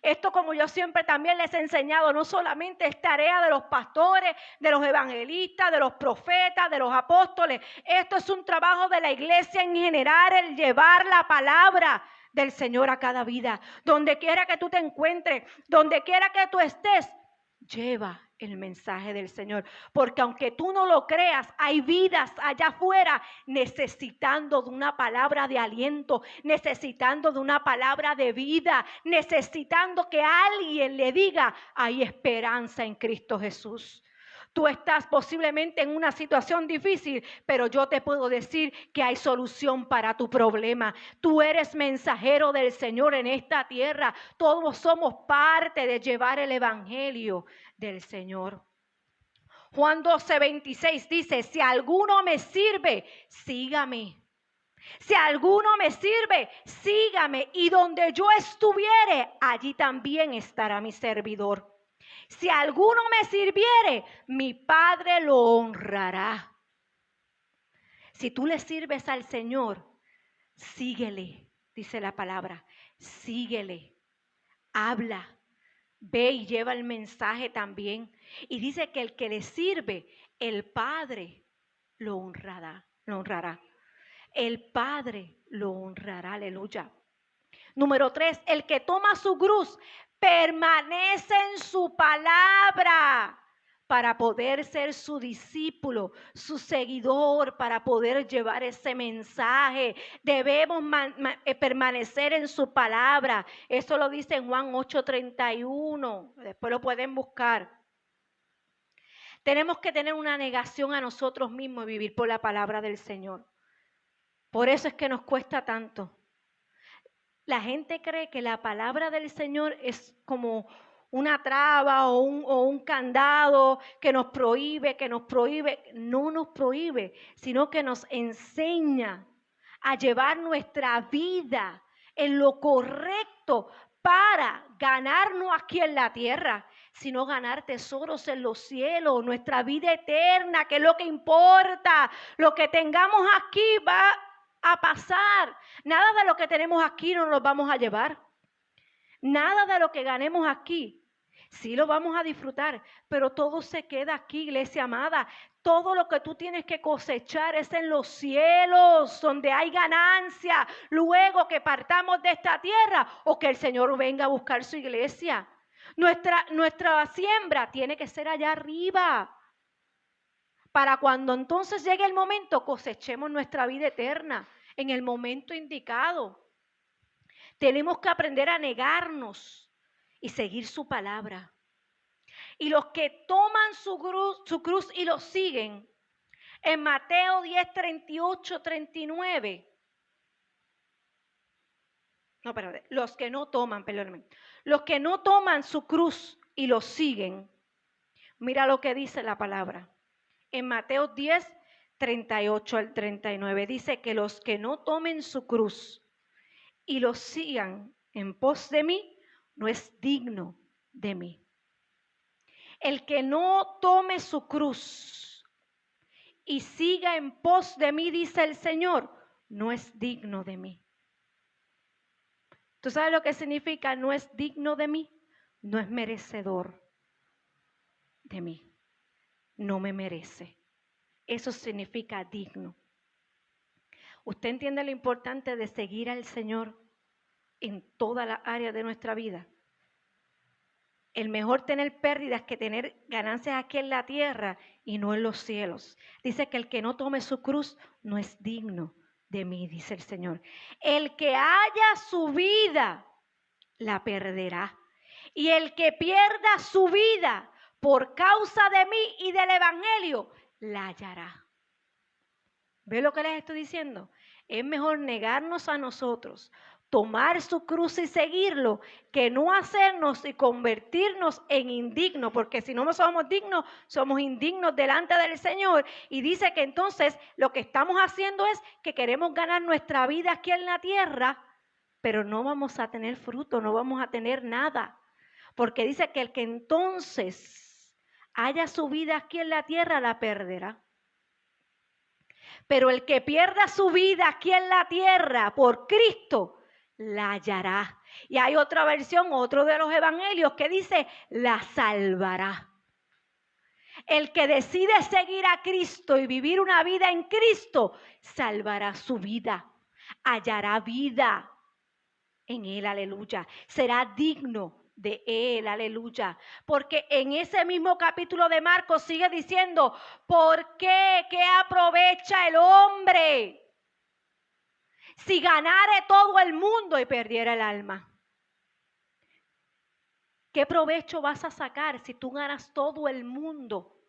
S3: Esto, como yo siempre también les he enseñado, no solamente es tarea de los pastores, de los evangelistas, de los profetas, de los apóstoles. Esto es un trabajo de la iglesia en general, el llevar la palabra del Señor a cada vida. Donde quiera que tú te encuentres, donde quiera que tú estés, lleva el mensaje del Señor. Porque aunque tú no lo creas, hay vidas allá afuera necesitando de una palabra de aliento, necesitando de una palabra de vida, necesitando que alguien le diga, hay esperanza en Cristo Jesús. Tú estás posiblemente en una situación difícil, pero yo te puedo decir que hay solución para tu problema. Tú eres mensajero del Señor en esta tierra. Todos somos parte de llevar el evangelio del Señor. Juan 12:26 dice, si alguno me sirve, sígame. Si alguno me sirve, sígame. Y donde yo estuviere, allí también estará mi servidor. Si alguno me sirviere, mi Padre lo honrará. Si tú le sirves al Señor, síguele, dice la palabra. Síguele, habla, ve y lleva el mensaje también. Y dice que el que le sirve, el Padre lo honrará, lo honrará. El Padre lo honrará, aleluya. Número 3, el que toma su cruz permanece en su palabra para poder ser su discípulo, su seguidor, para poder llevar ese mensaje. Debemos permanecer en su palabra. Eso lo dice en Juan 8:31. Después lo pueden buscar. Tenemos que tener una negación a nosotros mismos y vivir por la palabra del Señor. Por eso es que nos cuesta tanto. La gente cree que la palabra del Señor es como una traba o un candado que nos prohíbe. No nos prohíbe, sino que nos enseña a llevar nuestra vida en lo correcto para ganarnos aquí en la tierra, sino ganar tesoros en los cielos, nuestra vida eterna, que es lo que importa. Lo que tengamos aquí va a pasar. Nada de lo que tenemos aquí nos lo vamos a llevar. Nada de lo que ganemos aquí, sí lo vamos a disfrutar, pero todo se queda aquí, iglesia amada. Todo lo que tú tienes que cosechar es en los cielos, donde hay ganancia, luego que partamos de esta tierra o que el Señor venga a buscar su iglesia. Nuestra siembra tiene que ser allá arriba, para cuando entonces llegue el momento cosechemos nuestra vida eterna en el momento indicado. Tenemos que aprender a negarnos y seguir su palabra. Y los que toman su cruz y lo siguen, en Mateo 10:38-39. No, espérate, los que no toman, perdónenme. Los que no toman su cruz y lo siguen, mira lo que dice la palabra. En Mateo 10:38-39 dice que los que no tomen su cruz y lo sigan en pos de mí, no es digno de mí. El que no tome su cruz y siga en pos de mí, dice el Señor, no es digno de mí. ¿Tú sabes lo que significa no es digno de mí? No es merecedor de mí. No me merece. Eso significa digno. ¿Usted entiende lo importante de seguir al Señor en todas las áreas de nuestra vida? El mejor tener pérdidas que tener ganancias aquí en la tierra y no en los cielos. Dice que el que no tome su cruz no es digno de mí, dice el Señor. El que haya su vida, la perderá. Y el que pierda su vida por causa de mí y del evangelio, la hallará. ¿Ve lo que les estoy diciendo? Es mejor negarnos a nosotros, tomar su cruz y seguirlo, que no hacernos y convertirnos en indignos, porque si no somos dignos, somos indignos delante del Señor. Y dice que entonces lo que estamos haciendo es que queremos ganar nuestra vida aquí en la tierra, pero no vamos a tener fruto, no vamos a tener nada. Porque dice que el que entonces haya su vida aquí en la tierra, la perderá. Pero el que pierda su vida aquí en la tierra por Cristo, la hallará. Y hay otra versión, otro de los evangelios que dice, la salvará. El que decide seguir a Cristo y vivir una vida en Cristo, salvará su vida, hallará vida en Él, aleluya. Será digno de Él, aleluya. Porque en ese mismo capítulo de Marcos sigue diciendo, ¿por qué? ¿Qué aprovecha el hombre si ganare todo el mundo y perdiera el alma? ¿Qué provecho vas a sacar si tú ganas todo el mundo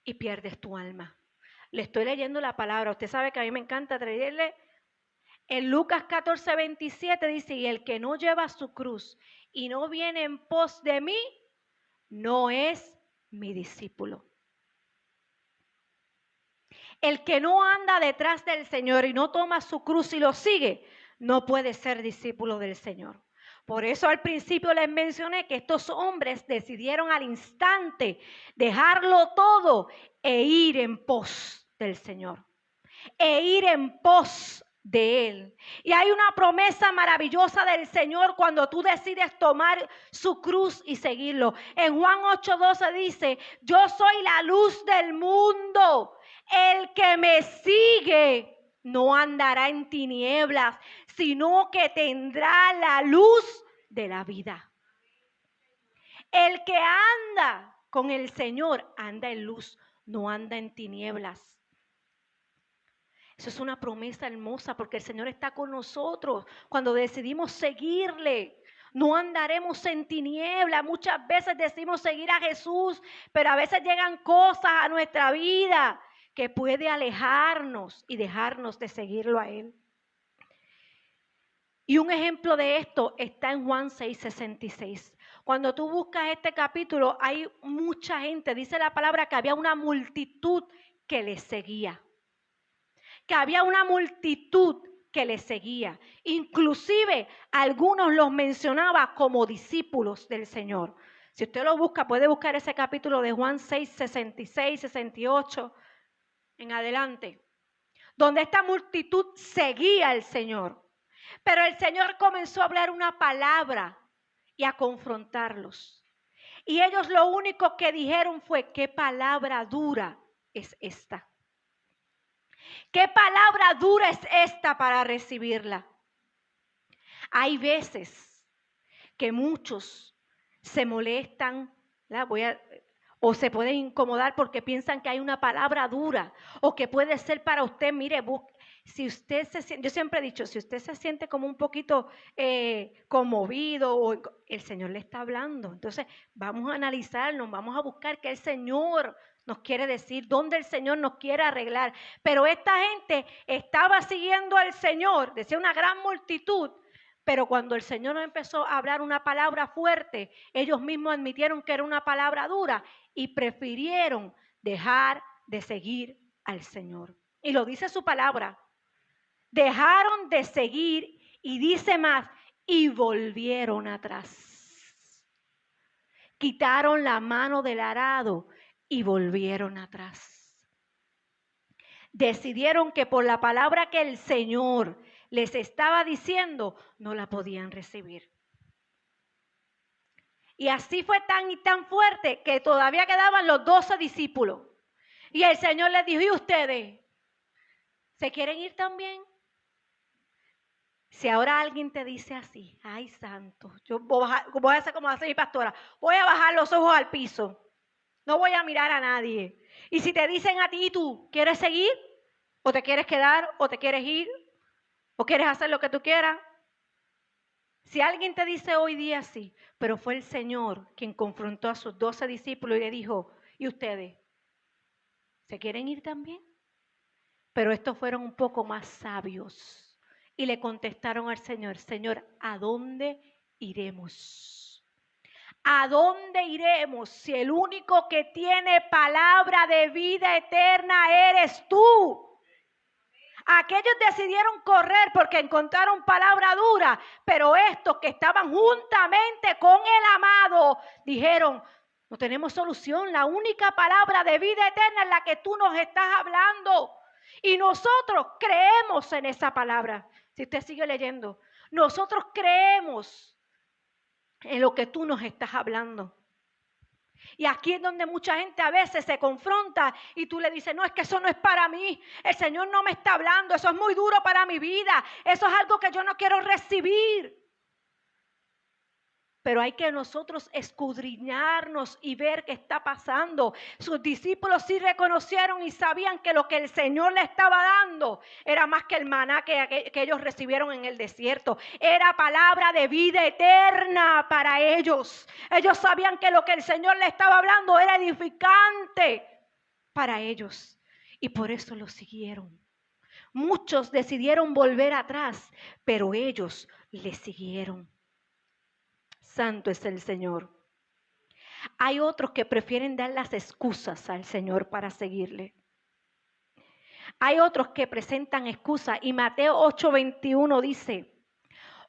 S3: y pierdes tu alma? Le estoy leyendo la palabra. Usted sabe que a mí me encanta traerle. En Lucas 14:27 dice, y el que no lleva su cruz y no viene en pos de mí, no es mi discípulo. El que no anda detrás del Señor y no toma su cruz y lo sigue, no puede ser discípulo del Señor. Por eso al principio les mencioné que estos hombres decidieron al instante dejarlo todo e ir en pos del Señor, e ir en pos de Él. Y hay una promesa maravillosa del Señor cuando tú decides tomar su cruz y seguirlo. En Juan 8:12 dice, yo soy la luz del mundo. El que me sigue no andará en tinieblas, sino que tendrá la luz de la vida. El que anda con el Señor anda en luz, no anda en tinieblas. Eso es una promesa hermosa porque el Señor está con nosotros cuando decidimos seguirle. No andaremos en tinieblas. Muchas veces decimos seguir a Jesús, pero a veces llegan cosas a nuestra vida que puede alejarnos y dejarnos de seguirlo a Él. Y un ejemplo de esto está en Juan 6:66. Cuando tú buscas este capítulo, hay mucha gente. Dice la palabra que había una multitud que le seguía. Que había una multitud que le seguía. Inclusive algunos los mencionaba como discípulos del Señor. Si usted lo busca, puede buscar ese capítulo de Juan 6:66, 68 en adelante, donde esta multitud seguía al Señor. Pero el Señor comenzó a hablar una palabra y a confrontarlos. Y ellos lo único que dijeron fue, ¿qué palabra dura es esta? ¿Qué palabra dura es esta para recibirla? Hay veces que muchos se molestan, o se pueden incomodar porque piensan que hay una palabra dura o que puede ser para usted. Mire, si usted se siente, yo siempre he dicho, si usted se siente como un poquito conmovido, el Señor le está hablando. Entonces vamos a analizarnos, vamos a buscar qué el Señor nos quiere decir, dónde el Señor nos quiere arreglar. Pero esta gente estaba siguiendo al Señor, decía una gran multitud. Pero cuando el Señor empezó a hablar una palabra fuerte, ellos mismos admitieron que era una palabra dura y prefirieron dejar de seguir al Señor. Y lo dice su palabra. Dejaron de seguir y dice más, y volvieron atrás. Quitaron la mano del arado y volvieron atrás. Decidieron que por la palabra que el Señor les estaba diciendo, no la podían recibir. Y así fue tan y tan fuerte que todavía quedaban los 12 discípulos. Y el Señor les dijo, ¿y ustedes? ¿Se quieren ir también? Si ahora alguien te dice así, ay santo, yo voy a hacer como hace mi pastora, voy a bajar los ojos al piso, no voy a mirar a nadie. Y si te dicen a ti, ¿tú quieres seguir? ¿O te quieres quedar? ¿O te quieres ir? ¿O quieres hacer lo que tú quieras? Si alguien te dice hoy día así, pero fue el Señor quien confrontó a sus 12 discípulos y le dijo, ¿y ustedes? ¿Se quieren ir también? Pero estos fueron un poco más sabios y le contestaron al Señor, Señor, ¿a dónde iremos? ¿A dónde iremos si el único que tiene palabra de vida eterna eres tú? Aquellos decidieron correr porque encontraron palabra dura, pero estos que estaban juntamente con el amado dijeron, no tenemos solución, la única palabra de vida eterna es la que tú nos estás hablando. Y nosotros creemos en esa palabra. Si usted sigue leyendo, nosotros creemos en lo que tú nos estás hablando. Y aquí es donde mucha gente a veces se confronta y tú le dices, no, es que eso no es para mí, el Señor no me está hablando, eso es muy duro para mi vida, eso es algo que yo no quiero recibir. Pero hay que nosotros escudriñarnos y ver qué está pasando. Sus discípulos sí reconocieron y sabían que lo que el Señor le estaba dando era más que el maná que ellos recibieron en el desierto. Era palabra de vida eterna para ellos. Ellos sabían que lo que el Señor le estaba hablando era edificante para ellos. Y por eso lo siguieron. Muchos decidieron volver atrás, pero ellos le siguieron. Santo es el Señor. Hay otros que prefieren dar las excusas al Señor para seguirle. Hay otros que presentan excusas y Mateo 8:21 dice,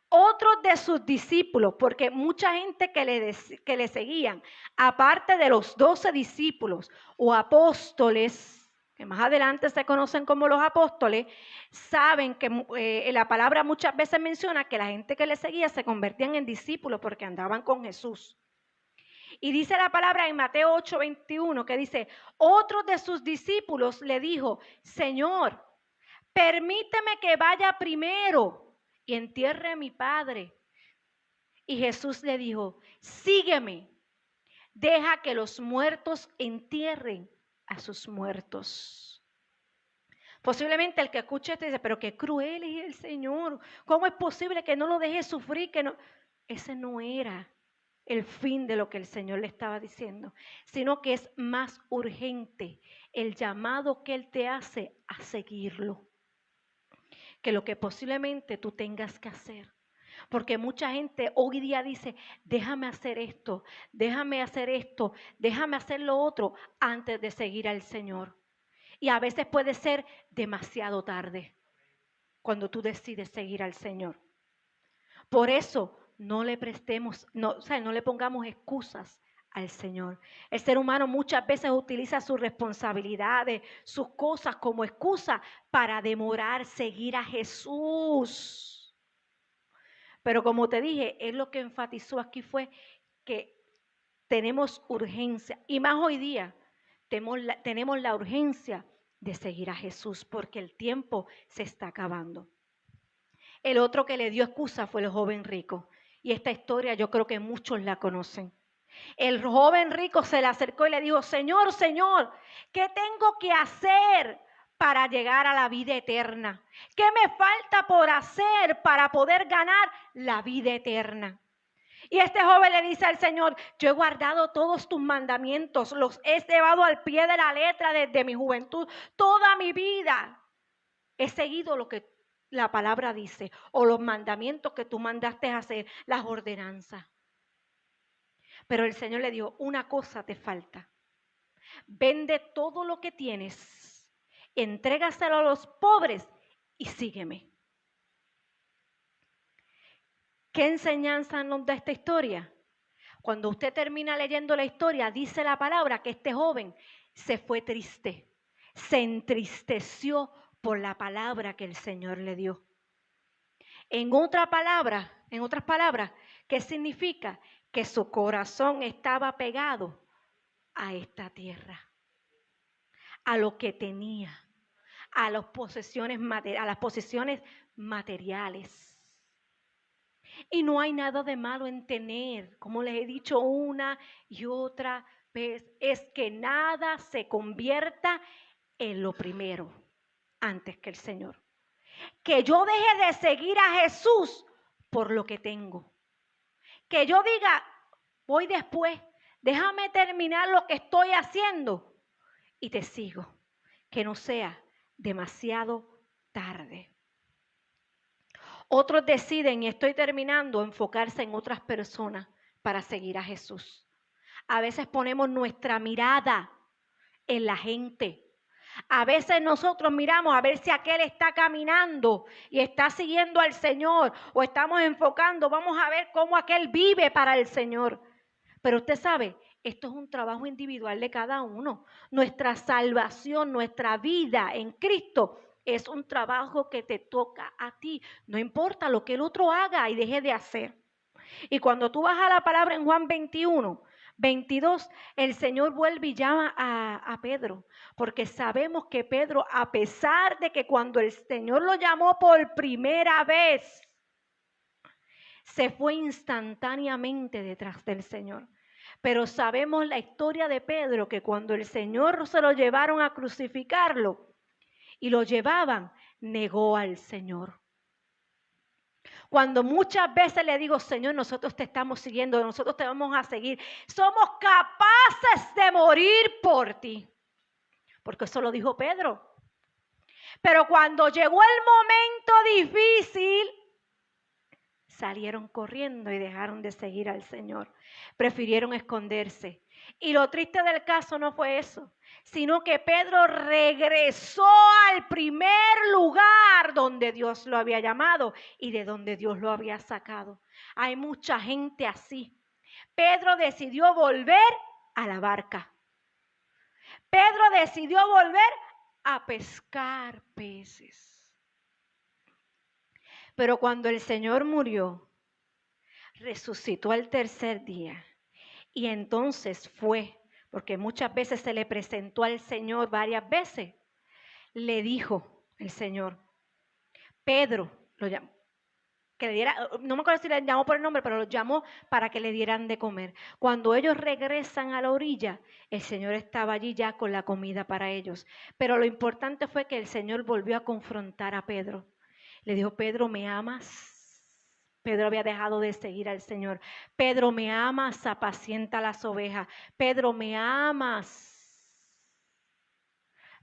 S3: otros de sus discípulos, porque mucha gente que le seguían, aparte de los 12 discípulos o apóstoles, que más adelante se conocen como los apóstoles, saben que la palabra muchas veces menciona que la gente que le seguía se convertían en discípulos porque andaban con Jesús. Y dice la palabra en Mateo 8:21 que dice, otro de sus discípulos le dijo, Señor, permíteme que vaya primero y entierre a mi padre. Y Jesús le dijo, sígueme, deja que los muertos entierren a sus muertos. Posiblemente el que escuche esto dice, pero qué cruel es el Señor. ¿Cómo es posible que no lo deje sufrir? Ese no era el fin de lo que el Señor le estaba diciendo, sino que es más urgente el llamado que Él te hace a seguirlo, que lo que posiblemente tú tengas que hacer. Porque mucha gente hoy día dice, déjame hacer esto, déjame hacer esto, déjame hacer lo otro antes de seguir al Señor. Y a veces puede ser demasiado tarde cuando tú decides seguir al Señor. Por eso no le prestemos, no le pongamos excusas al Señor. El ser humano muchas veces utiliza sus responsabilidades, sus cosas como excusa para demorar seguir a Jesús. Pero como te dije, él lo que enfatizó aquí fue que tenemos urgencia, y más hoy día tenemos la urgencia de seguir a Jesús porque el tiempo se está acabando. El otro que le dio excusa fue el joven rico. Y esta historia yo creo que muchos la conocen. El joven rico se le acercó y le dijo, Señor, Señor, ¿qué tengo que hacer para llegar a la vida eterna? ¿Qué me falta por hacer para poder ganar la vida eterna? Y este joven le dice al Señor, yo he guardado todos tus mandamientos, los he llevado al pie de la letra desde mi juventud, toda mi vida. He seguido lo que la palabra dice o los mandamientos que tú mandaste hacer, las ordenanzas. Pero el Señor le dijo, una cosa te falta. Vende todo lo que tienes, entrégaselo a los pobres y sígueme. ¿Qué enseñanza nos da esta historia? Cuando usted termina leyendo la historia, dice la palabra que este joven se fue triste, se entristeció por la palabra que el Señor le dio. En otras palabras, ¿qué significa? Que su corazón estaba pegado a esta tierra, a lo que tenía, a las posesiones materiales. Y no hay nada de malo en tener, como les he dicho una y otra vez, es que nada se convierta en lo primero antes que el Señor. Que yo deje de seguir a Jesús por lo que tengo. Que yo diga, voy después, déjame terminar lo que estoy haciendo y te sigo. Que no sea demasiado tarde. Otros deciden, y estoy terminando, enfocarse en otras personas para seguir a Jesús. A veces ponemos nuestra mirada en la gente. A veces nosotros miramos a ver si aquel está caminando y está siguiendo al Señor, o estamos enfocando, vamos a ver cómo aquel vive para el Señor. Pero usted sabe, esto es un trabajo individual de cada uno. Nuestra salvación, nuestra vida en Cristo es un trabajo que te toca a ti. No importa lo que el otro haga y deje de hacer. Y cuando tú vas a la palabra en Juan 21, 22, el Señor vuelve y llama a Pedro, porque sabemos que Pedro, a pesar de que cuando el Señor lo llamó por primera vez, se fue instantáneamente detrás del Señor. Pero sabemos la historia de Pedro, que cuando el Señor se lo llevaron a crucificarlo y lo llevaban, negó al Señor. Cuando muchas veces le digo, Señor, nosotros te estamos siguiendo, nosotros te vamos a seguir, somos capaces de morir por ti. Porque eso lo dijo Pedro. Pero cuando llegó el momento difícil, salieron corriendo y dejaron de seguir al Señor. Prefirieron esconderse. Y lo triste del caso no fue eso, sino que Pedro regresó al primer lugar donde Dios lo había llamado y de donde Dios lo había sacado. Hay mucha gente así. Pedro decidió volver a la barca. Pedro decidió volver a pescar peces. Pero cuando el Señor murió, resucitó al tercer día. Y entonces fue, porque muchas veces se le presentó al Señor varias veces, le dijo el Señor, Pedro, lo llamó, que le diera, no me acuerdo si le llamó por el nombre, pero lo llamó para que le dieran de comer. Cuando ellos regresan a la orilla, el Señor estaba allí ya con la comida para ellos. Pero lo importante fue que el Señor volvió a confrontar a Pedro. Le dijo, Pedro, ¿me amas? Pedro había dejado de seguir al Señor. Pedro, ¿me amas? Apacienta las ovejas. Pedro, ¿me amas?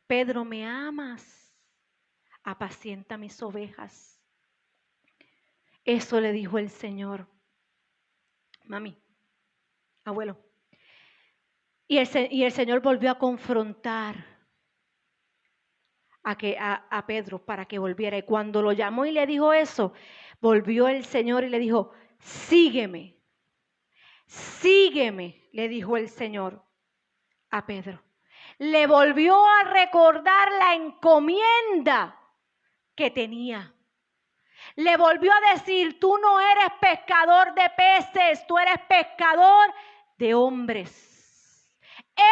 S3: Pedro, ¿me amas? Apacienta mis ovejas. Eso le dijo el Señor. Mami, abuelo. Y el Señor volvió a confrontar a Pedro para que volviera. Y cuando lo llamó y le dijo eso, volvió el Señor y le dijo, sígueme. Sígueme, le dijo el Señor a Pedro. Le volvió a recordar la encomienda que tenía. Le volvió a decir, tú no eres pescador de peces, tú eres pescador de hombres.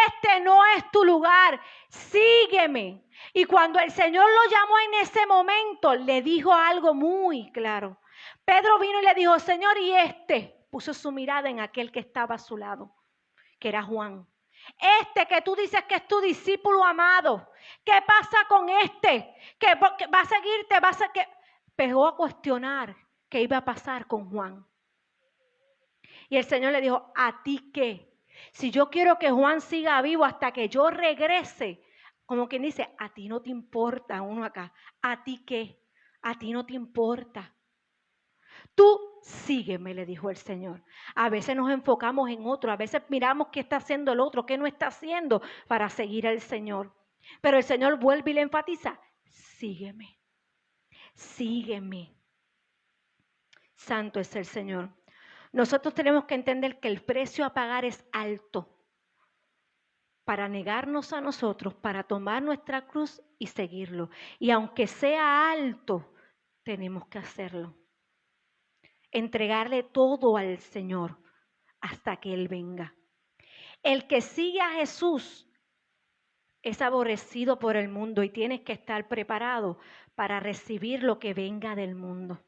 S3: Este no es tu lugar, sígueme. Y cuando el Señor lo llamó en ese momento, le dijo algo muy claro. Pedro vino y le dijo, Señor, y puso su mirada en aquel que estaba a su lado, que era Juan. Que tú dices que es tu discípulo amado, ¿qué pasa con este? Que va a seguirte, pegó a cuestionar qué iba a pasar con Juan. Y el Señor le dijo, ¿a ti qué? Si yo quiero que Juan siga vivo hasta que yo regrese, como quien dice, a ti no te importa, uno acá, ¿a ti qué? A ti no te importa. Tú sígueme, le dijo el Señor. A veces nos enfocamos en otro, a veces miramos qué está haciendo el otro, qué no está haciendo para seguir al Señor. Pero el Señor vuelve y le enfatiza, sígueme. Sígueme. Santo es el Señor. Nosotros tenemos que entender que el precio a pagar es alto para negarnos a nosotros, para tomar nuestra cruz y seguirlo. Y aunque sea alto, tenemos que hacerlo. Entregarle todo al Señor hasta que Él venga. El que sigue a Jesús es aborrecido por el mundo y tienes que estar preparado para recibir lo que venga del mundo.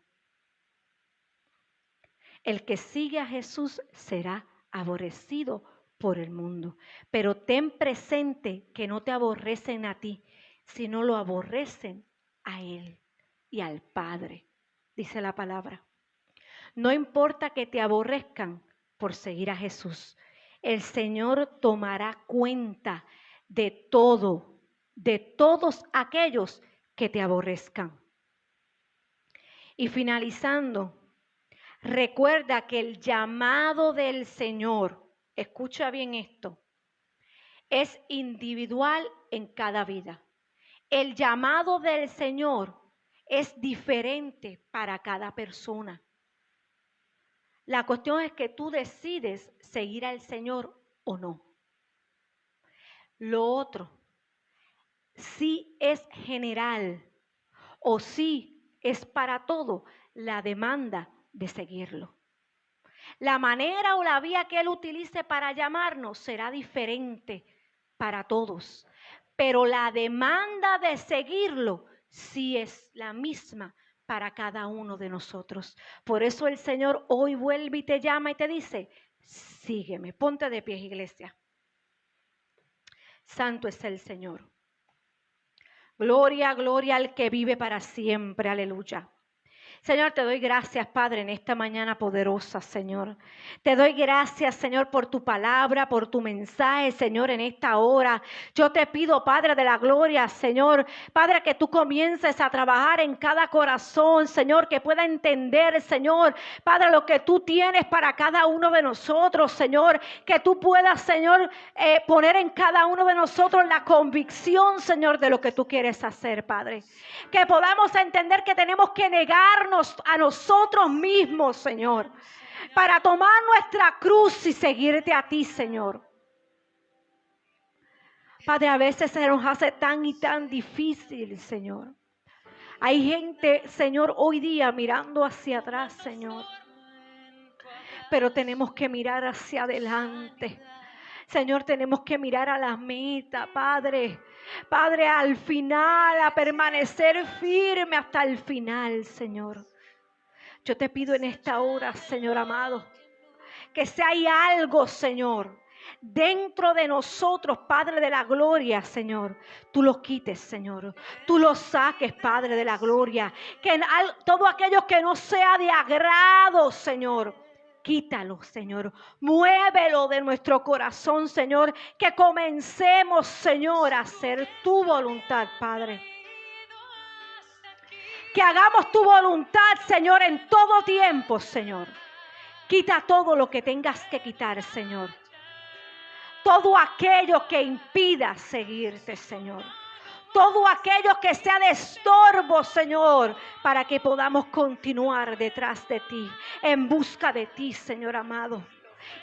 S3: El que sigue a Jesús será aborrecido por el mundo, pero ten presente que no te aborrecen a ti, sino lo aborrecen a Él y al Padre, dice la palabra. No importa que te aborrezcan por seguir a Jesús, el Señor tomará cuenta de todo, de todos aquellos que te aborrezcan. Y finalizando, recuerda que el llamado del Señor, escucha bien esto, es individual en cada vida. El llamado del Señor es diferente para cada persona. La cuestión es que tú decides seguir al Señor o no. Lo otro, si es general o si es para todo, la demanda de seguirlo. La manera o la vía que Él utilice para llamarnos será diferente para todos, pero la demanda de seguirlo sí es la misma para cada uno de nosotros. Por eso el Señor hoy vuelve y te llama y te dice, sígueme. Ponte de pie, iglesia. Santo es el Señor. Gloria, gloria al que vive para siempre. Aleluya. Señor, te doy gracias, Padre, en esta mañana poderosa, Señor. Te doy gracias, Señor, por tu palabra, por tu mensaje, Señor, en esta hora. Yo te pido, Padre de la gloria, Señor, Padre, que tú comiences a trabajar en cada corazón, Señor, que pueda entender, Señor, Padre, lo que tú tienes para cada uno de nosotros, Señor, que tú puedas, Señor, poner en cada uno de nosotros la convicción, Señor, de lo que tú quieres hacer, Padre. Que podamos entender que tenemos que negarnos a nosotros mismos, Señor, para tomar nuestra cruz y seguirte a ti, Señor. Padre, a veces se nos hace tan y tan difícil, Señor. Hay gente, Señor, hoy día mirando hacia atrás, Señor, pero tenemos que mirar hacia adelante. Señor, tenemos que mirar a la meta, Padre. Padre, al final, a permanecer firme hasta el final, Señor. Yo te pido en esta hora, Señor amado, que si hay algo, Señor, dentro de nosotros, Padre de la gloria, Señor, tú lo quites, Señor. Tú lo saques, Padre de la gloria. Que todo aquello que no sea de agrado, Señor, quítalo, Señor. Muévelo de nuestro corazón, Señor. Que comencemos, Señor, a hacer tu voluntad, Padre. Que hagamos tu voluntad, Señor, en todo tiempo, Señor. Quita todo lo que tengas que quitar, Señor. Todo aquello que impida seguirte, Señor. Todo aquello que sea de estorbo, Señor, para que podamos continuar detrás de ti, en busca de ti, Señor amado.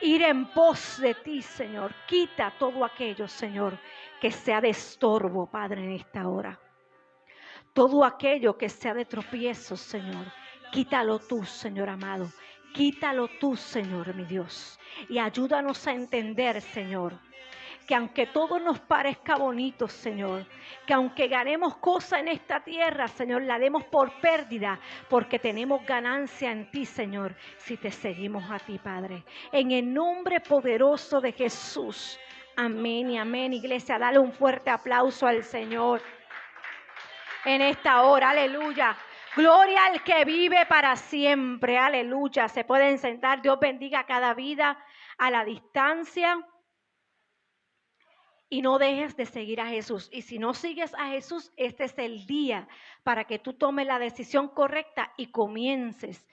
S3: Ir en pos de ti, Señor. Quita todo aquello, Señor, que sea de estorbo, Padre, en esta hora. Todo aquello que sea de tropiezo, Señor, quítalo tú, Señor amado. Quítalo tú, Señor, mi Dios. Y ayúdanos a entender, Señor, que aunque todo nos parezca bonito, Señor, que aunque ganemos cosas en esta tierra, Señor, la demos por pérdida, porque tenemos ganancia en ti, Señor, si te seguimos a ti, Padre. En el nombre poderoso de Jesús. Amén y amén, iglesia. Dale un fuerte aplauso al Señor en esta hora, aleluya. Gloria al que vive para siempre, aleluya. Se pueden sentar, Dios bendiga cada vida a la distancia. Y no dejes de seguir a Jesús. Y si no sigues a Jesús, este es el día para que tú tomes la decisión correcta y comiences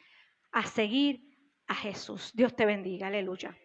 S3: a seguir a Jesús. Dios te bendiga, aleluya.